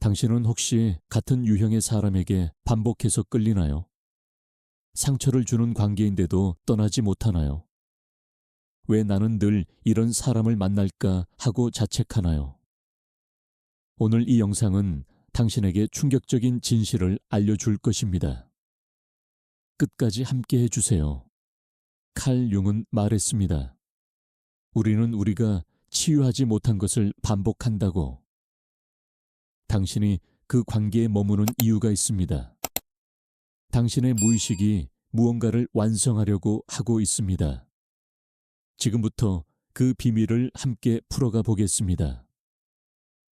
당신은 혹시 같은 유형의 사람에게 반복해서 끌리나요? 상처를 주는 관계인데도 떠나지 못하나요? 왜 나는 늘 이런 사람을 만날까 하고 자책하나요? 오늘 이 영상은 당신에게 충격적인 진실을 알려줄 것입니다. 끝까지 함께 해주세요. 칼 융은 말했습니다. 우리는 우리가 치유하지 못한 것을 반복한다고. 당신이 그 관계에 머무는 이유가 있습니다. 당신의 무의식이 무언가를 완성하려고 하고 있습니다. 지금부터 그 비밀을 함께 풀어가 보겠습니다.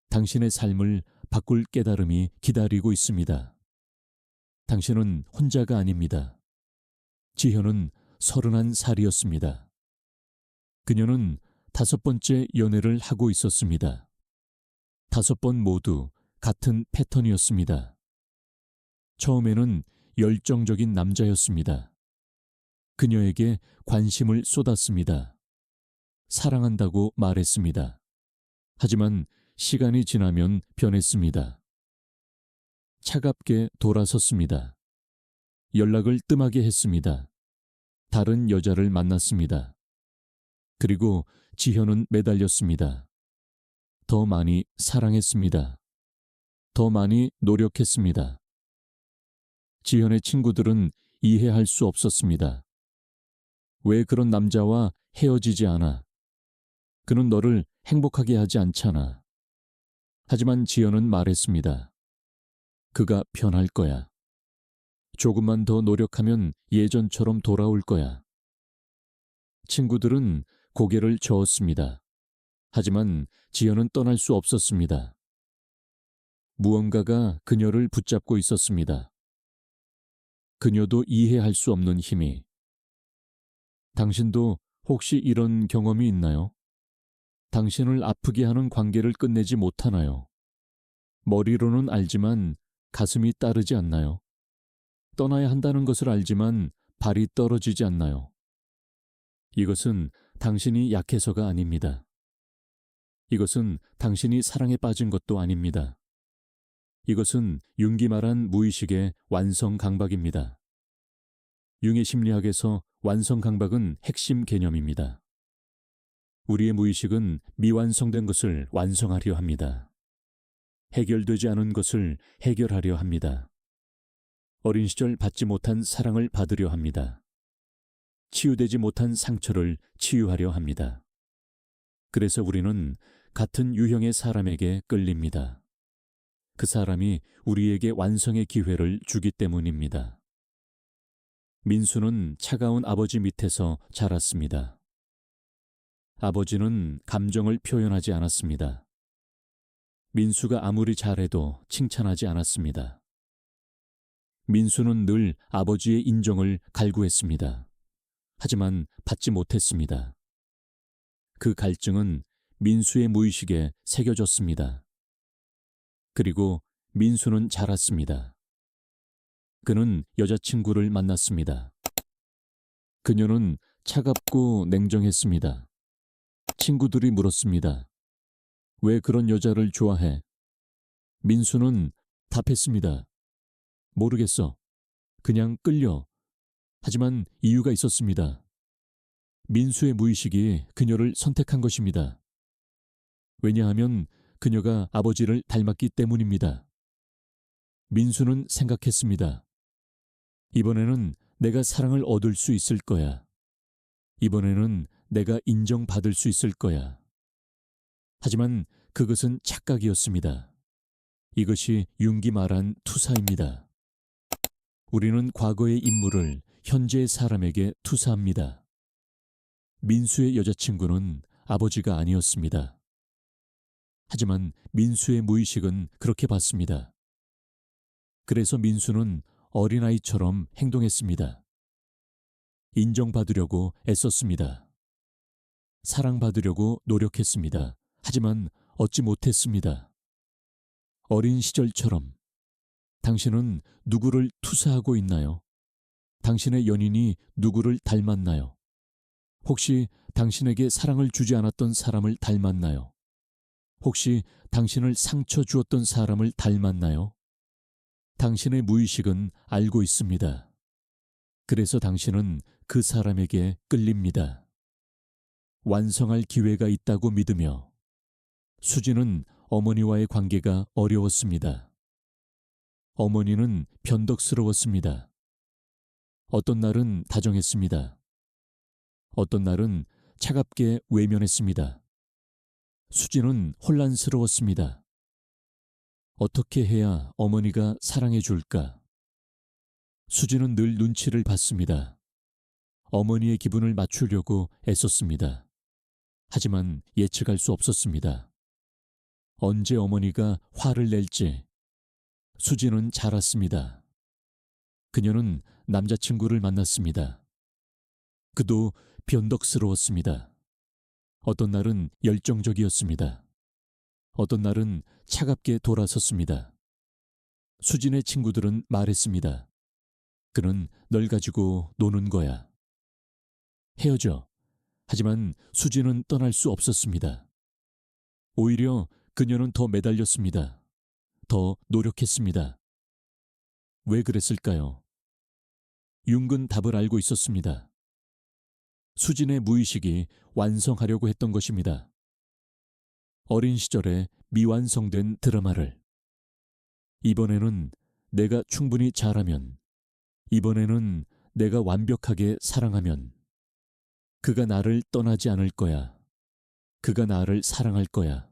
당신의 삶을 바꿀 깨달음이 기다리고 있습니다. 당신은 혼자가 아닙니다. 지현은 31살이었습니다. 그녀는 5번째 연애를 하고 있었습니다. 5번 모두 같은 패턴이었습니다. 처음에는 열정적인 남자였습니다. 그녀에게 관심을 쏟았습니다. 사랑한다고 말했습니다. 하지만 시간이 지나면 변했습니다. 차갑게 돌아섰습니다. 연락을 뜸하게 했습니다. 다른 여자를 만났습니다. 그리고 지현은 매달렸습니다. 더 많이 사랑했습니다. 더 많이 노력했습니다. 지현의 친구들은 이해할 수 없었습니다. 왜 그런 남자와 헤어지지 않아? 그는 너를 행복하게 하지 않잖아. 하지만 지현은 말했습니다. 그가 변할 거야. 조금만 더 노력하면 예전처럼 돌아올 거야. 친구들은 고개를 저었습니다. 하지만 지현은 떠날 수 없었습니다. 무언가가 그녀를 붙잡고 있었습니다. 그녀도 이해할 수 없는 힘이. 당신도 혹시 이런 경험이 있나요? 당신을 아프게 하는 관계를 끝내지 못하나요? 머리로는 알지만 가슴이 따르지 않나요? 떠나야 한다는 것을 알지만 발이 떨어지지 않나요? 이것은 당신이 약해서가 아닙니다. 이것은 당신이 사랑에 빠진 것도 아닙니다. 이것은 융기 말한 무의식의 완성 강박입니다. 융의 심리학에서 완성 강박은 핵심 개념입니다. 우리의 무의식은 미완성된 것을 완성하려 합니다. 해결되지 않은 것을 해결하려 합니다. 어린 시절 받지 못한 사랑을 받으려 합니다. 치유되지 못한 상처를 치유하려 합니다. 그래서 우리는 같은 유형의 사람에게 끌립니다. 그 사람이 우리에게 완성의 기회를 주기 때문입니다. 민수는 차가운 아버지 밑에서 자랐습니다. 아버지는 감정을 표현하지 않았습니다. 민수가 아무리 잘해도 칭찬하지 않았습니다. 민수는 늘 아버지의 인정을 갈구했습니다. 하지만 받지 못했습니다. 그 갈증은 민수의 무의식에 새겨졌습니다. 그리고 민수는 자랐습니다. 그는 여자친구를 만났습니다. 그녀는 차갑고 냉정했습니다. 친구들이 물었습니다. 왜 그런 여자를 좋아해? 민수는 답했습니다. 모르겠어. 그냥 끌려. 하지만 이유가 있었습니다. 민수의 무의식이 그녀를 선택한 것입니다. 왜냐하면 그녀가 아버지를 닮았기 때문입니다. 민수는 생각했습니다. 이번에는 내가 사랑을 얻을 수 있을 거야. 이번에는 내가 인정받을 수 있을 거야. 하지만 그것은 착각이었습니다. 이것이 융기 말한 투사입니다. 우리는 과거의 인물을 현재의 사람에게 투사합니다. 민수의 여자친구는 아버지가 아니었습니다. 하지만 민수의 무의식은 그렇게 봤습니다. 그래서 민수는 어린아이처럼 행동했습니다. 인정받으려고 애썼습니다. 사랑받으려고 노력했습니다. 하지만 얻지 못했습니다. 어린 시절처럼. 당신은 누구를 투사하고 있나요? 당신의 연인이 누구를 닮았나요? 혹시 당신에게 사랑을 주지 않았던 사람을 닮았나요? 혹시 당신을 상처 주었던 사람을 닮았나요? 당신의 무의식은 알고 있습니다. 그래서 당신은 그 사람에게 끌립니다. 완성할 기회가 있다고 믿으며 수지는 어머니와의 관계가 어려웠습니다. 어머니는 변덕스러웠습니다. 어떤 날은 다정했습니다. 어떤 날은 차갑게 외면했습니다. 수지는 혼란스러웠습니다. 어떻게 해야 어머니가 사랑해 줄까? 수지는 늘 눈치를 봤습니다. 어머니의 기분을 맞추려고 애썼습니다. 하지만 예측할 수 없었습니다. 언제 어머니가 화를 낼지 수지는 잘 알았습니다. 그녀는 남자친구를 만났습니다. 그도 변덕스러웠습니다. 어떤 날은 열정적이었습니다. 어떤 날은 차갑게 돌아섰습니다. 수진의 친구들은 말했습니다. 그는 널 가지고 노는 거야. 헤어져. 하지만 수진은 떠날 수 없었습니다. 오히려 그녀는 더 매달렸습니다. 더 노력했습니다. 왜 그랬을까요? 융근 답을 알고 있었습니다. 수진의 무의식이 완성하려고 했던 것입니다. 어린 시절에 미완성된 드라마를. 이번에는 내가 충분히 잘하면, 이번에는 내가 완벽하게 사랑하면, 그가 나를 떠나지 않을 거야. 그가 나를 사랑할 거야.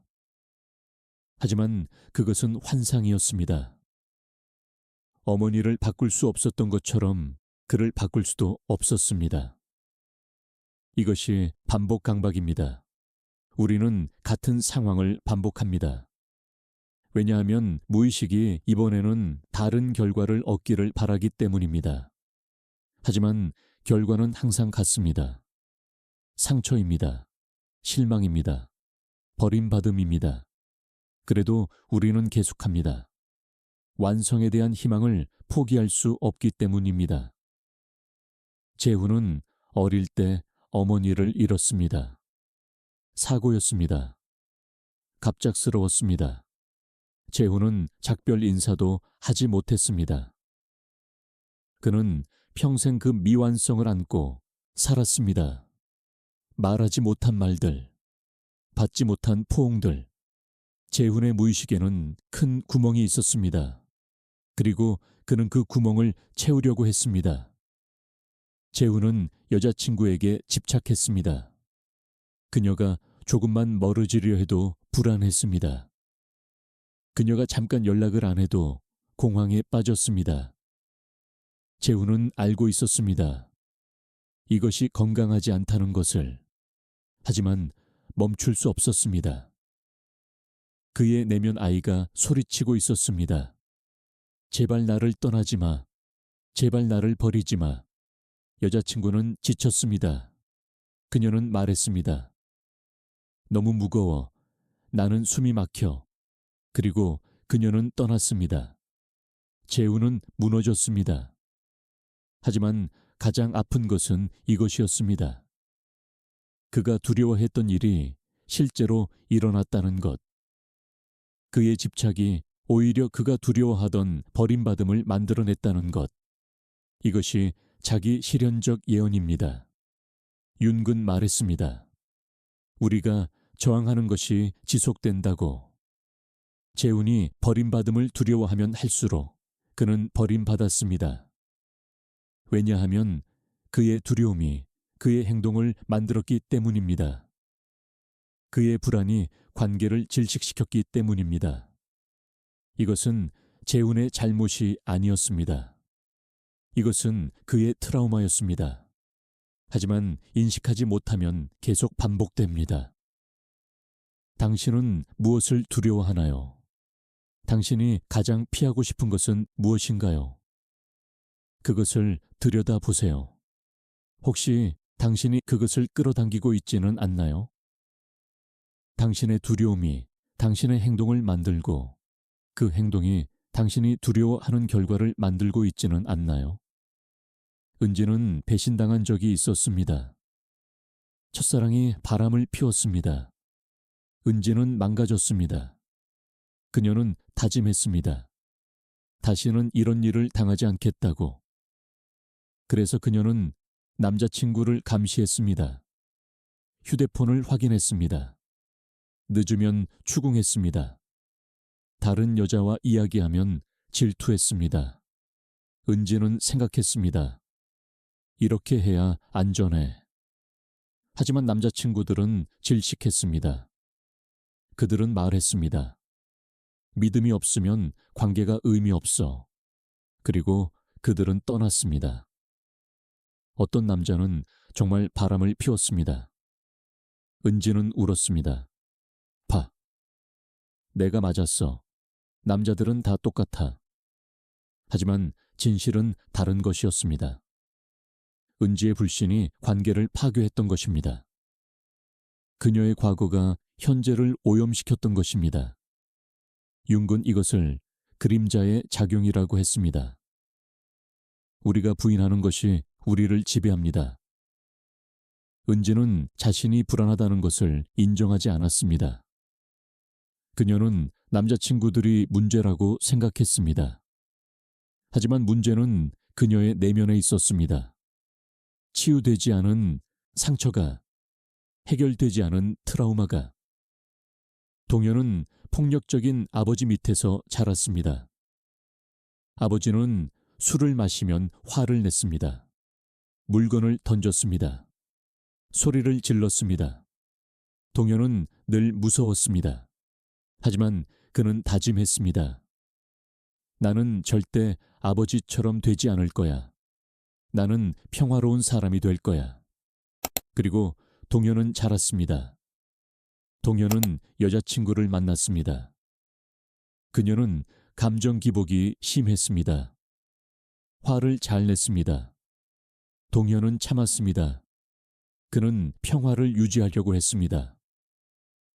하지만 그것은 환상이었습니다. 어머니를 바꿀 수 없었던 것처럼 그를 바꿀 수도 없었습니다. 이것이 반복 강박입니다. 우리는 같은 상황을 반복합니다. 왜냐하면 무의식이 이번에는 다른 결과를 얻기를 바라기 때문입니다. 하지만 결과는 항상 같습니다. 상처입니다. 실망입니다. 버림받음입니다. 그래도 우리는 계속합니다. 완성에 대한 희망을 포기할 수 없기 때문입니다. 재훈은 어릴 때 어머니를 잃었습니다. 사고였습니다. 갑작스러웠습니다. 재훈은 작별 인사도 하지 못했습니다. 그는 평생 그 미완성을 안고 살았습니다. 말하지 못한 말들, 받지 못한 포옹들. 재훈의 무의식에는 큰 구멍이 있었습니다. 그리고 그는 그 구멍을 채우려고 했습니다. 재훈은 여자친구에게 집착했습니다. 그녀가 조금만 멀어지려 해도 불안했습니다. 그녀가 잠깐 연락을 안 해도 공황에 빠졌습니다. 재훈은 알고 있었습니다. 이것이 건강하지 않다는 것을. 하지만 멈출 수 없었습니다. 그의 내면 아이가 소리치고 있었습니다. 제발 나를 떠나지 마. 제발 나를 버리지 마. 여자친구는 지쳤습니다. 그녀는 말했습니다. 너무 무거워. 나는 숨이 막혀. 그리고 그녀는 떠났습니다. 재훈은 무너졌습니다. 하지만 가장 아픈 것은 이것이었습니다. 그가 두려워했던 일이 실제로 일어났다는 것. 그의 집착이 오히려 그가 두려워하던 버림받음을 만들어냈다는 것. 이것이 자기 실현적 예언입니다. 윤근 말했습니다. 우리가 저항하는 것이 지속된다고. 재훈이 버림받음을 두려워하면 할수록 그는 버림받았습니다. 왜냐하면 그의 두려움이 그의 행동을 만들었기 때문입니다. 그의 불안이 관계를 질식시켰기 때문입니다. 이것은 재훈의 잘못이 아니었습니다. 이것은 그의 트라우마였습니다. 하지만 인식하지 못하면 계속 반복됩니다. 당신은 무엇을 두려워하나요? 당신이 가장 피하고 싶은 것은 무엇인가요? 그것을 들여다보세요. 혹시 당신이 그것을 끌어당기고 있지는 않나요? 당신의 두려움이 당신의 행동을 만들고 그 행동이 당신이 두려워하는 결과를 만들고 있지는 않나요? 은지는 배신당한 적이 있었습니다. 첫사랑이 바람을 피웠습니다. 은지는 망가졌습니다. 그녀는 다짐했습니다. 다시는 이런 일을 당하지 않겠다고. 그래서 그녀는 남자친구를 감시했습니다. 휴대폰을 확인했습니다. 늦으면 추궁했습니다. 다른 여자와 이야기하면 질투했습니다. 은지는 생각했습니다. 이렇게 해야 안전해. 하지만 남자친구들은 질식했습니다. 그들은 말했습니다. 믿음이 없으면 관계가 의미 없어. 그리고 그들은 떠났습니다. 어떤 남자는 정말 바람을 피웠습니다. 은지는 울었습니다. 봐. 내가 맞았어. 남자들은 다 똑같아. 하지만 진실은 다른 것이었습니다. 은지의 불신이 관계를 파괴했던 것입니다. 그녀의 과거가 현재를 오염시켰던 것입니다. 융은 이것을 그림자의 작용이라고 했습니다. 우리가 부인하는 것이 우리를 지배합니다. 은지는 자신이 불안하다는 것을 인정하지 않았습니다. 그녀는 남자친구들이 문제라고 생각했습니다. 하지만 문제는 그녀의 내면에 있었습니다. 치유되지 않은 상처가, 해결되지 않은 트라우마가. 동현은 폭력적인 아버지 밑에서 자랐습니다. 아버지는 술을 마시면 화를 냈습니다. 물건을 던졌습니다. 소리를 질렀습니다. 동현은 늘 무서웠습니다. 하지만 그는 다짐했습니다. 나는 절대 아버지처럼 되지 않을 거야. 나는 평화로운 사람이 될 거야. 그리고 동현은 자랐습니다. 동현은 여자친구를 만났습니다. 그녀는 감정 기복이 심했습니다. 화를 잘 냈습니다. 동현은 참았습니다. 그는 평화를 유지하려고 했습니다.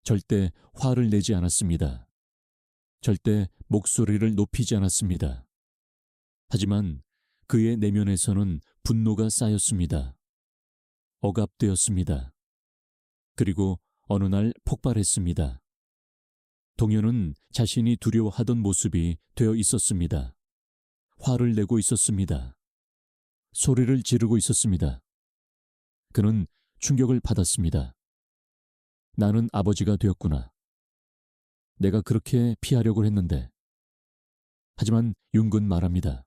절대 화를 내지 않았습니다. 절대 목소리를 높이지 않았습니다. 하지만 그의 내면에서는 분노가 쌓였습니다. 억압되었습니다. 그리고 어느 날 폭발했습니다. 동현은 자신이 두려워하던 모습이 되어 있었습니다. 화를 내고 있었습니다. 소리를 지르고 있었습니다. 그는 충격을 받았습니다. 나는 아버지가 되었구나. 내가 그렇게 피하려고 했는데. 하지만 융은 말합니다.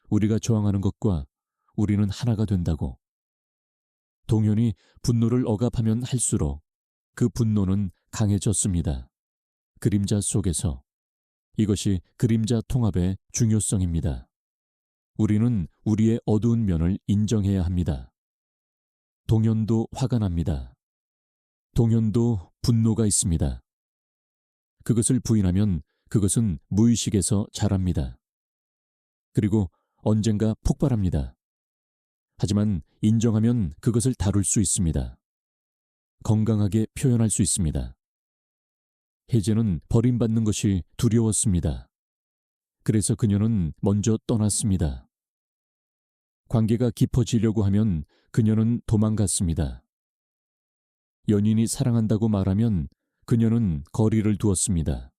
우리가 저항하는 것과 우리는 하나가 된다고. 동현이 분노를 억압하면 할수록 그 분노는 강해졌습니다. 그림자 속에서. 이것이 그림자 통합의 중요성입니다. 우리는 우리의 어두운 면을 인정해야 합니다. 동현도 화가 납니다. 동현도 분노가 있습니다. 그것을 부인하면 그것은 무의식에서 자랍니다. 그리고 언젠가 폭발합니다. 하지만 인정하면 그것을 다룰 수 있습니다. 건강하게 표현할 수 있습니다. 혜재는 버림받는 것이 두려웠습니다. 그래서 그녀는 먼저 떠났습니다. 관계가 깊어지려고 하면 그녀는 도망갔습니다. 연인이 사랑한다고 말하면 그녀는 거리를 두었습니다.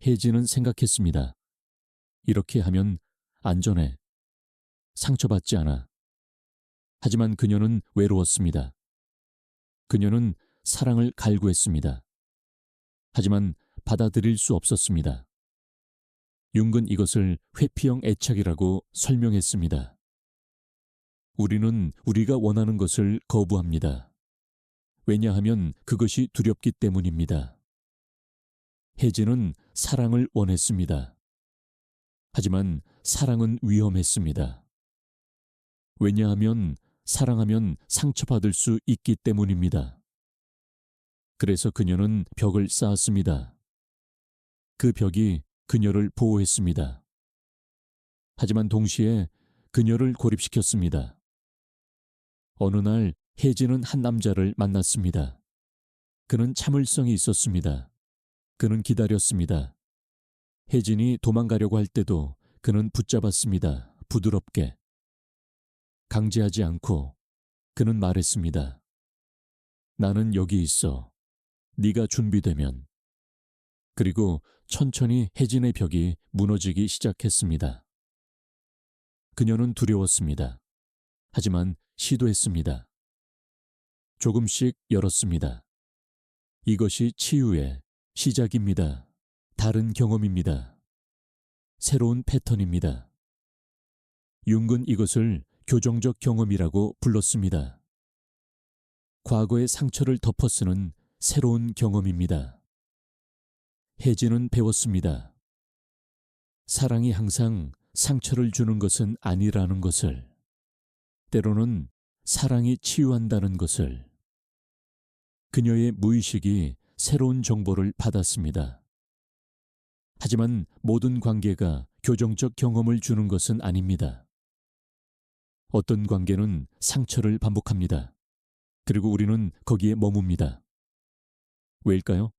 혜진은 생각했습니다. 이렇게 하면 안전해. 상처받지 않아. 하지만 그녀는 외로웠습니다. 그녀는 사랑을 갈구했습니다. 하지만 받아들일 수 없었습니다. 융은 이것을 회피형 애착이라고 설명했습니다. 우리는 우리가 원하는 것을 거부합니다. 왜냐하면 그것이 두렵기 때문입니다. 혜진은 사랑을 원했습니다. 하지만 사랑은 위험했습니다. 왜냐하면 사랑하면 상처받을 수 있기 때문입니다. 그래서 그녀는 벽을 쌓았습니다. 그 벽이 그녀를 보호했습니다. 하지만 동시에 그녀를 고립시켰습니다. 어느 날 혜진은 한 남자를 만났습니다. 그는 참을성이 있었습니다. 그는 기다렸습니다. 혜진이 도망가려고 할 때도 그는 붙잡았습니다. 부드럽게. 강제하지 않고 그는 말했습니다. 나는 여기 있어. 네가 준비되면. 그리고 천천히 혜진의 벽이 무너지기 시작했습니다. 그녀는 두려웠습니다. 하지만 시도했습니다. 조금씩 열었습니다. 이것이 치유의 시작입니다. 다른 경험입니다. 새로운 패턴입니다. 융은 이것을 교정적 경험이라고 불렀습니다. 과거의 상처를 덮어쓰는 새로운 경험입니다. 혜진은 배웠습니다. 사랑이 항상 상처를 주는 것은 아니라는 것을, 때로는 사랑이 치유한다는 것을. 그녀의 무의식이 새로운 정보를 받았습니다. 하지만 모든 관계가 교정적 경험을 주는 것은 아닙니다. 어떤 관계는 상처를 반복합니다. 그리고 우리는 거기에 머뭅니다. 왜일까요?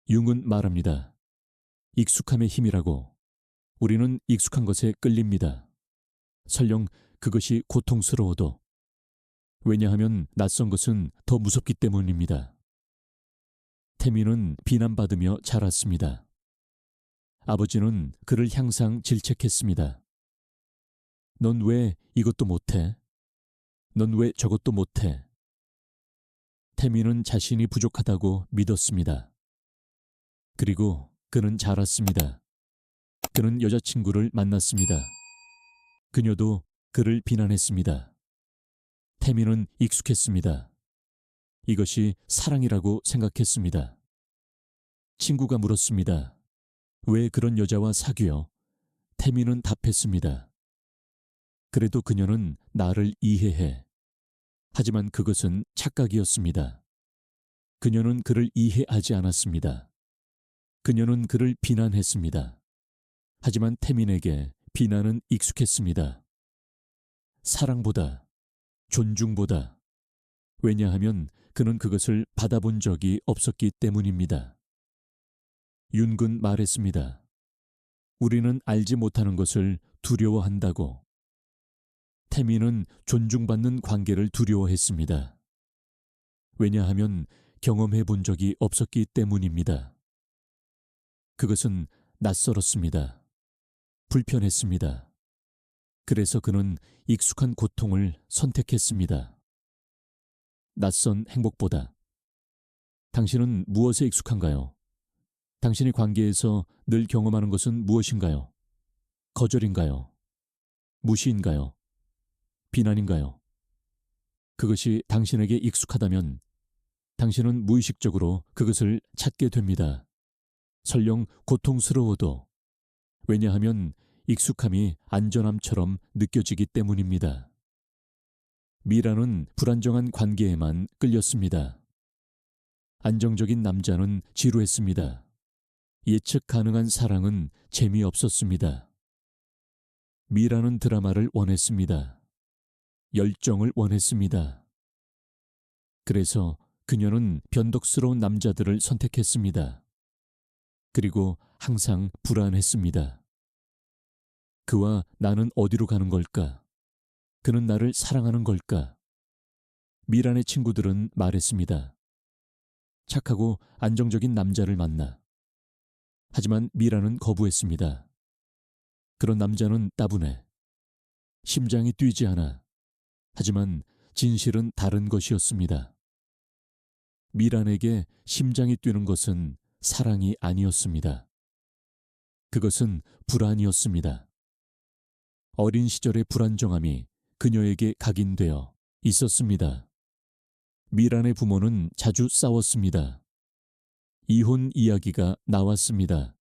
융은 말합니다. 익숙함의 힘이라고. 우리는 익숙한 것에 끌립니다. 설령 그것이 고통스러워도. 왜냐하면 낯선 것은 더 무섭기 때문입니다. 태민은 비난받으며 자랐습니다. 아버지는 그를 항상 질책했습니다. 넌 왜 이것도 못해? 넌 왜 저것도 못해? 태민은 자신이 부족하다고 믿었습니다. 그리고 그는 자랐습니다. 그는 여자친구를 만났습니다. 그녀도 그를 비난했습니다. 태민은 익숙했습니다. 이것이 사랑이라고 생각했습니다. 친구가 물었습니다. 왜 그런 여자와 사귀어? 태민은 답했습니다. 그래도 그녀는 나를 이해해. 하지만 그것은 착각이었습니다. 그녀는 그를 이해하지 않았습니다. 그녀는 그를 비난했습니다. 하지만 태민에게 비난은 익숙했습니다. 사랑보다, 존중보다. 왜냐하면 그는 그것을 받아본 적이 없었기 때문입니다. 윤근 말했습니다. 우리는 알지 못하는 것을 두려워한다고. 태민은 존중받는 관계를 두려워했습니다. 왜냐하면 경험해 본 적이 없었기 때문입니다. 그것은 낯설었습니다. 불편했습니다. 그래서 그는 익숙한 고통을 선택했습니다. 낯선 행복보다. 당신은 무엇에 익숙한가요? 당신이 관계에서 늘 경험하는 것은 무엇인가요? 거절인가요? 무시인가요? 비난인가요? 그것이 당신에게 익숙하다면 당신은 무의식적으로 그것을 찾게 됩니다. 설령 고통스러워도. 왜냐하면 익숙함이 안전함처럼 느껴지기 때문입니다. 미라는 불안정한 관계에만 끌렸습니다. 안정적인 남자는 지루했습니다. 예측 가능한 사랑은 재미없었습니다. 미라는 드라마를 원했습니다. 열정을 원했습니다. 그래서 그녀는 변덕스러운 남자들을 선택했습니다. 그리고 항상 불안했습니다. 그와 나는 어디로 가는 걸까? 그는 나를 사랑하는 걸까? 미란의 친구들은 말했습니다. 착하고 안정적인 남자를 만나. 하지만 미란은 거부했습니다. 그런 남자는 따분해. 심장이 뛰지 않아. 하지만 진실은 다른 것이었습니다. 미란에게 심장이 뛰는 것은 사랑이 아니었습니다. 그것은 불안이었습니다. 어린 시절의 불안정함이 그녀에게 각인되어 있었습니다. 미란의 부모는 자주 싸웠습니다. 이혼 이야기가 나왔습니다.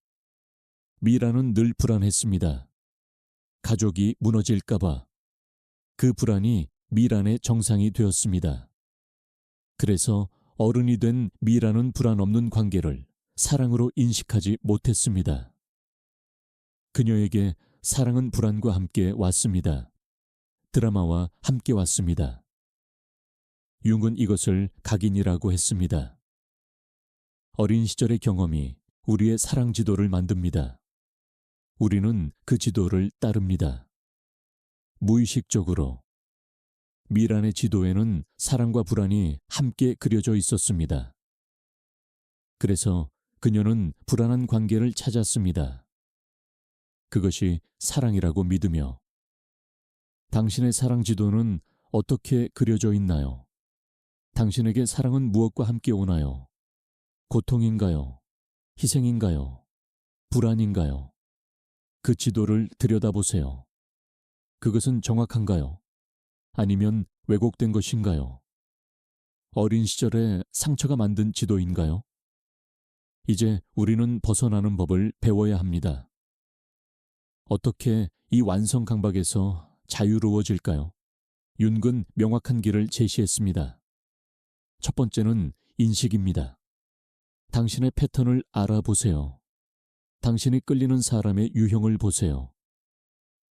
미란은 늘 불안했습니다. 가족이 무너질까봐. 그 불안이 미란의 정상이 되었습니다. 그래서 어른이 된 미란은 불안 없는 관계를 사랑으로 인식하지 못했습니다. 그녀에게 사랑은 불안과 함께 왔습니다. 드라마와 함께 왔습니다. 융은 이것을 각인이라고 했습니다. 어린 시절의 경험이 우리의 사랑 지도를 만듭니다. 우리는 그 지도를 따릅니다. 무의식적으로. 미란의 지도에는 사랑과 불안이 함께 그려져 있었습니다. 그래서 그녀는 불안한 관계를 찾았습니다. 그것이 사랑이라고 믿으며. 당신의 사랑 지도는 어떻게 그려져 있나요? 당신에게 사랑은 무엇과 함께 오나요? 고통인가요? 희생인가요? 불안인가요? 그 지도를 들여다보세요. 그것은 정확한가요? 아니면 왜곡된 것인가요? 어린 시절에 상처가 만든 지도인가요? 이제 우리는 벗어나는 법을 배워야 합니다. 어떻게 이 완성 강박에서 자유로워질까요? 윤근 명확한 길을 제시했습니다. 첫 번째는 인식입니다. 당신의 패턴을 알아보세요. 당신이 끌리는 사람의 유형을 보세요.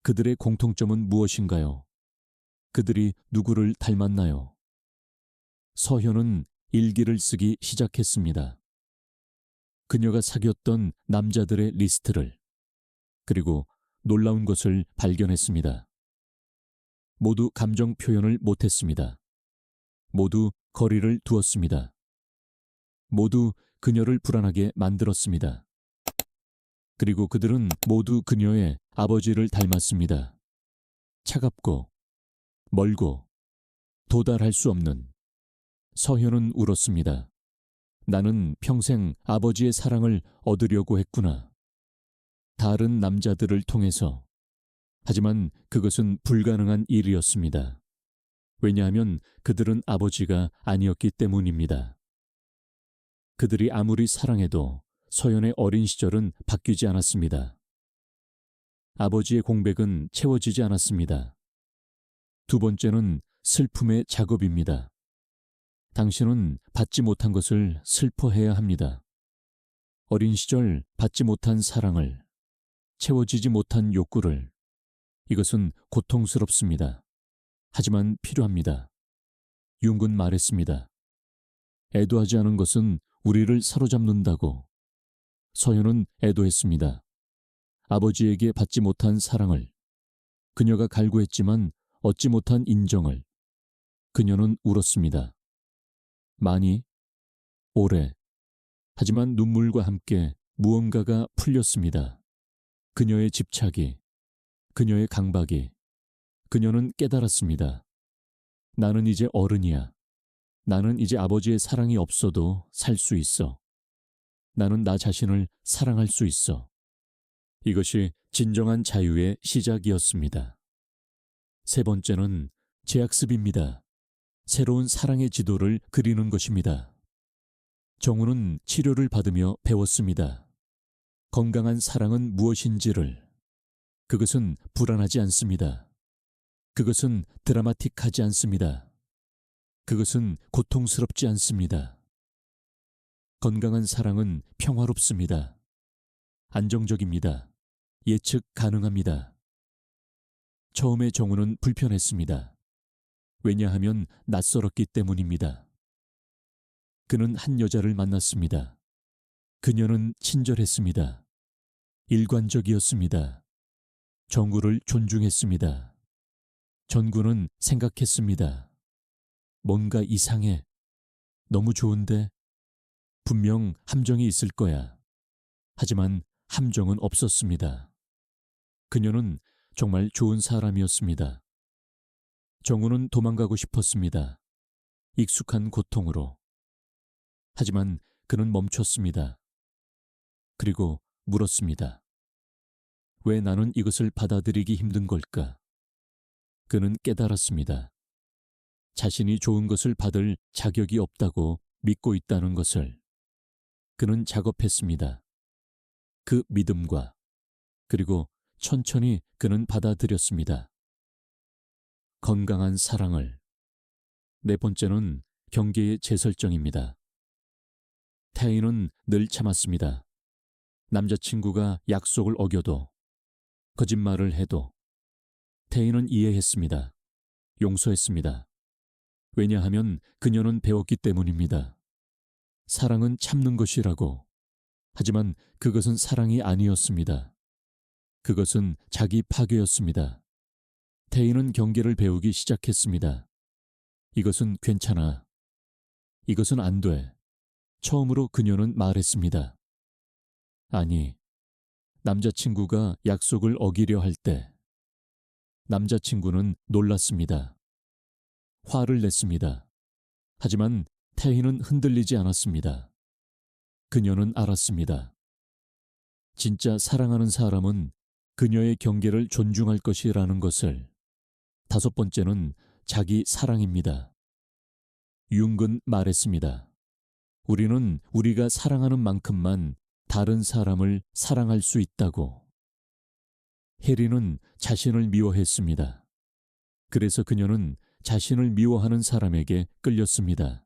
그들의 공통점은 무엇인가요? 그들이 누구를 닮았나요? 서현은 일기를 쓰기 시작했습니다. 그녀가 사귀었던 남자들의 리스트를, 그리고 놀라운 것을 발견했습니다. 모두 감정 표현을 못했습니다. 모두 거리를 두었습니다. 모두 그녀를 불안하게 만들었습니다. 그리고 그들은 모두 그녀의 아버지를 닮았습니다. 차갑고 멀고 도달할 수 없는. 서현은 울었습니다. 나는 평생 아버지의 사랑을 얻으려고 했구나. 다른 남자들을 통해서. 하지만 그것은 불가능한 일이었습니다. 왜냐하면 그들은 아버지가 아니었기 때문입니다. 그들이 아무리 사랑해도 서연의 어린 시절은 바뀌지 않았습니다. 아버지의 공백은 채워지지 않았습니다. 두 번째는 슬픔의 작업입니다. 당신은 받지 못한 것을 슬퍼해야 합니다. 어린 시절 받지 못한 사랑을, 채워지지 못한 욕구를. 이것은 고통스럽습니다. 하지만 필요합니다. 융은 말했습니다. 애도하지 않은 것은 우리를 사로잡는다고. 서현은 애도했습니다. 아버지에게 받지 못한 사랑을, 그녀가 갈구했지만 얻지 못한 인정을. 그녀는 울었습니다. 많이, 오래. 하지만 눈물과 함께 무언가가 풀렸습니다. 그녀의 집착이, 그녀의 강박이. 그녀는 깨달았습니다. 나는 이제 어른이야. 나는 이제 아버지의 사랑이 없어도 살 수 있어. 나는 나 자신을 사랑할 수 있어. 이것이 진정한 자유의 시작이었습니다. 세 번째는 재학습입니다. 새로운 사랑의 지도를 그리는 것입니다. 정우는 치료를 받으며 배웠습니다. 건강한 사랑은 무엇인지를. 그것은 불안하지 않습니다. 그것은 드라마틱하지 않습니다. 그것은 고통스럽지 않습니다. 건강한 사랑은 평화롭습니다. 안정적입니다. 예측 가능합니다. 처음에 정우는 불편했습니다. 왜냐하면 낯설었기 때문입니다. 그는 한 여자를 만났습니다. 그녀는 친절했습니다. 일관적이었습니다. 정구를 존중했습니다. 전구는 생각했습니다. 뭔가 이상해. 너무 좋은데? 분명 함정이 있을 거야. 하지만 함정은 없었습니다. 그녀는 정말 좋은 사람이었습니다. 정우는 도망가고 싶었습니다. 익숙한 고통으로. 하지만 그는 멈췄습니다. 그리고 물었습니다. 왜 나는 이것을 받아들이기 힘든 걸까? 그는 깨달았습니다. 자신이 좋은 것을 받을 자격이 없다고 믿고 있다는 것을. 그는 작업했습니다. 그 믿음과, 그리고 천천히 그는 받아들였습니다. 건강한 사랑을. 네 번째는 경계의 재설정입니다. 태희는 늘 참았습니다. 남자친구가 약속을 어겨도, 거짓말을 해도. 태희는 이해했습니다. 용서했습니다. 왜냐하면 그녀는 배웠기 때문입니다. 사랑은 참는 것이라고. 하지만 그것은 사랑이 아니었습니다. 그것은 자기 파괴였습니다. 태희는 경계를 배우기 시작했습니다. 이것은 괜찮아. 이것은 안 돼. 처음으로 그녀는 말했습니다. 아니, 남자친구가 약속을 어기려 할 때 남자친구는 놀랐습니다. 화를 냈습니다. 하지만 태희는 흔들리지 않았습니다. 그녀는 알았습니다. 진짜 사랑하는 사람은 그녀의 경계를 존중할 것이라는 것을. 다섯 번째는 자기 사랑입니다. 융은 말했습니다. 우리는 우리가 사랑하는 만큼만 다른 사람을 사랑할 수 있다고. 해리는 자신을 미워했습니다. 그래서 그녀는 자신을 미워하는 사람에게 끌렸습니다.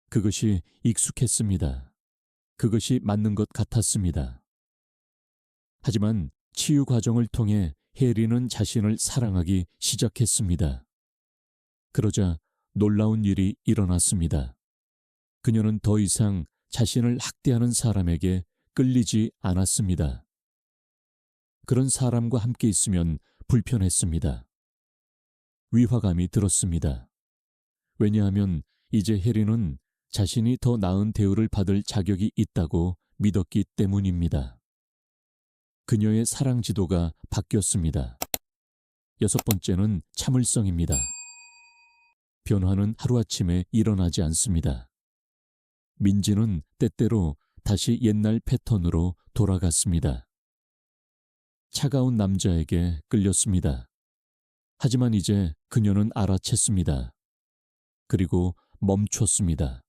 그것이 익숙했습니다. 그것이 맞는 것 같았습니다. 하지만 치유 과정을 통해 해리는 자신을 사랑하기 시작했습니다. 그러자 놀라운 일이 일어났습니다. 그녀는 더 이상 자신을 학대하는 사람에게 끌리지 않았습니다. 그런 사람과 함께 있으면 불편했습니다. 위화감이 들었습니다. 왜냐하면 이제 해리는 자신이 더 나은 대우를 받을 자격이 있다고 믿었기 때문입니다. 그녀의 사랑 지도가 바뀌었습니다. 여섯 번째는 참을성입니다. 변화는 하루아침에 일어나지 않습니다. 민지는 때때로 다시 옛날 패턴으로 돌아갔습니다. 차가운 남자에게 끌렸습니다. 하지만 이제 그녀는 알아챘습니다. 그리고 멈췄습니다.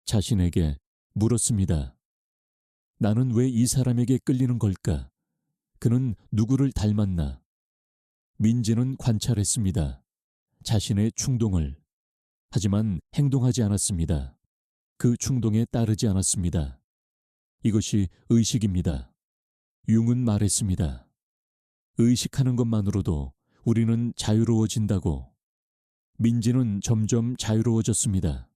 자신에게 물었습니다. 나는 왜 이 사람에게 끌리는 걸까? 그는 누구를 닮았나? 민지는 관찰했습니다. 자신의 충동을. 하지만 행동하지 않았습니다. 그 충동에 따르지 않았습니다. 이것이 의식입니다. 융은 말했습니다. 의식하는 것만으로도 우리는 자유로워진다고. 민지는 점점 자유로워졌습니다.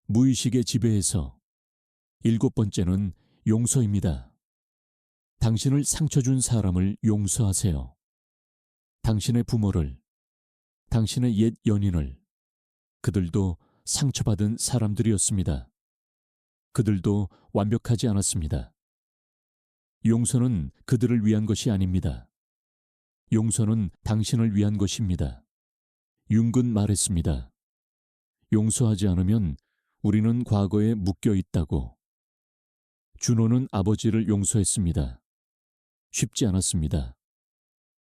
무의식의 지배에서. 일곱 번째는 용서입니다. 당신을 상처 준 사람을 용서하세요. 당신의 부모를, 당신의 옛 연인을. 그들도 상처받은 사람들이었습니다. 그들도 완벽하지 않았습니다. 용서는 그들을 위한 것이 아닙니다. 용서는 당신을 위한 것입니다. 융은 말했습니다. 용서하지 않으면 우리는 과거에 묶여 있다고. 준호는 아버지를 용서했습니다. 쉽지 않았습니다.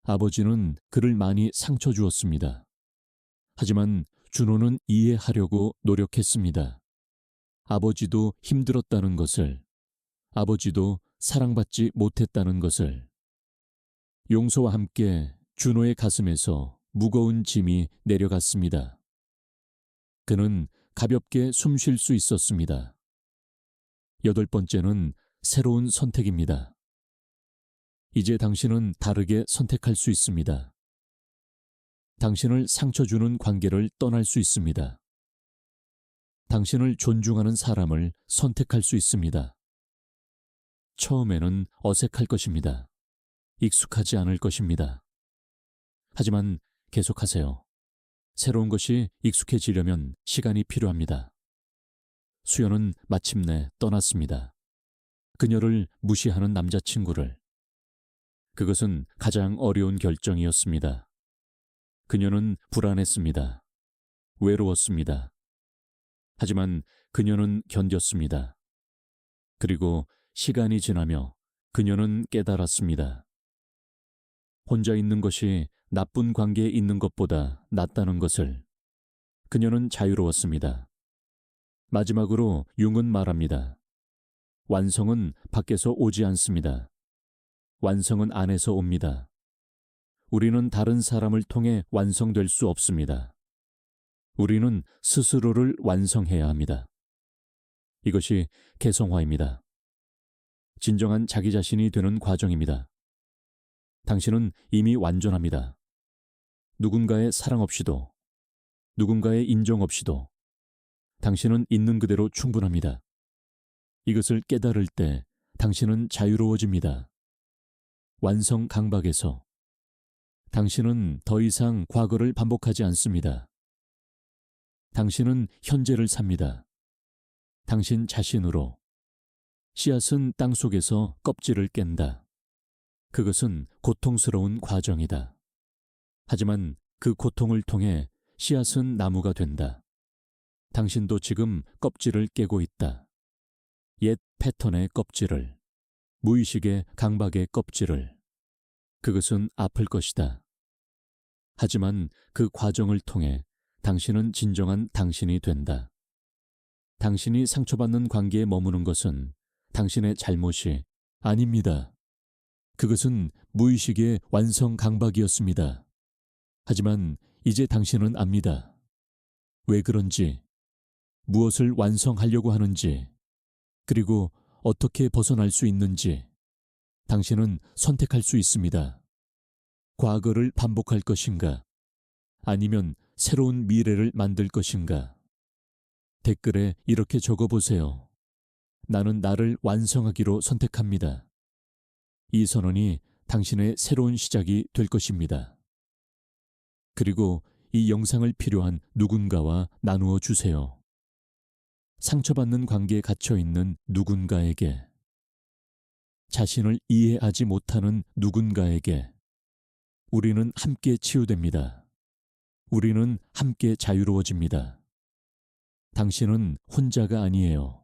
아버지는 그를 많이 상처 주었습니다. 하지만 준호는 이해하려고 노력했습니다. 아버지도 힘들었다는 것을, 아버지도 사랑받지 못했다는 것을. 용서와 함께 준호의 가슴에서 무거운 짐이 내려갔습니다. 그는 가볍게 숨 쉴 수 있었습니다. 여덟 번째는 새로운 선택입니다. 이제 당신은 다르게 선택할 수 있습니다. 당신을 상처 주는 관계를 떠날 수 있습니다. 당신을 존중하는 사람을 선택할 수 있습니다. 처음에는 어색할 것입니다. 익숙하지 않을 것입니다. 하지만 계속하세요. 새로운 것이 익숙해지려면 시간이 필요합니다. 수연은 마침내 떠났습니다. 그녀를 무시하는 남자친구를. 그것은 가장 어려운 결정이었습니다. 그녀는 불안했습니다. 외로웠습니다. 하지만 그녀는 견뎠습니다. 그리고 시간이 지나며 그녀는 깨달았습니다. 혼자 있는 것이 나쁜 관계에 있는 것보다 낫다는 것을. 그녀는 자유로웠습니다. 마지막으로 융은 말합니다. 완성은 밖에서 오지 않습니다. 완성은 안에서 옵니다. 우리는 다른 사람을 통해 완성될 수 없습니다. 우리는 스스로를 완성해야 합니다. 이것이 개성화입니다. 진정한 자기 자신이 되는 과정입니다. 당신은 이미 완전합니다. 누군가의 사랑 없이도, 누군가의 인정 없이도 당신은 있는 그대로 충분합니다. 이것을 깨달을 때 당신은 자유로워집니다. 완성 강박에서 당신은 더 이상 과거를 반복하지 않습니다. 당신은 현재를 삽니다. 당신 자신으로. 씨앗은 땅 속에서 껍질을 깬다. 그것은 고통스러운 과정이다. 하지만 그 고통을 통해 씨앗은 나무가 된다. 당신도 지금 껍질을 깨고 있다. 옛 패턴의 껍질을, 무의식의 강박의 껍질을. 그것은 아플 것이다. 하지만 그 과정을 통해 당신은 진정한 당신이 된다. 당신이 상처받는 관계에 머무는 것은 당신의 잘못이 아닙니다. 그것은 무의식의 완성 강박이었습니다. 하지만 이제 당신은 압니다. 왜 그런지, 무엇을 완성하려고 하는지, 그리고 어떻게 벗어날 수 있는지 당신은 선택할 수 있습니다. 과거를 반복할 것인가? 아니면 새로운 미래를 만들 것인가? 댓글에 이렇게 적어보세요. 나는 나를 완성하기로 선택합니다. 이 선언이 당신의 새로운 시작이 될 것입니다. 그리고 이 영상을 필요한 누군가와 나누어 주세요. 상처받는 관계에 갇혀 있는 누군가에게, 자신을 이해하지 못하는 누군가에게, 우리는 함께 치유됩니다. 우리는 함께 자유로워집니다. 당신은 혼자가 아니에요.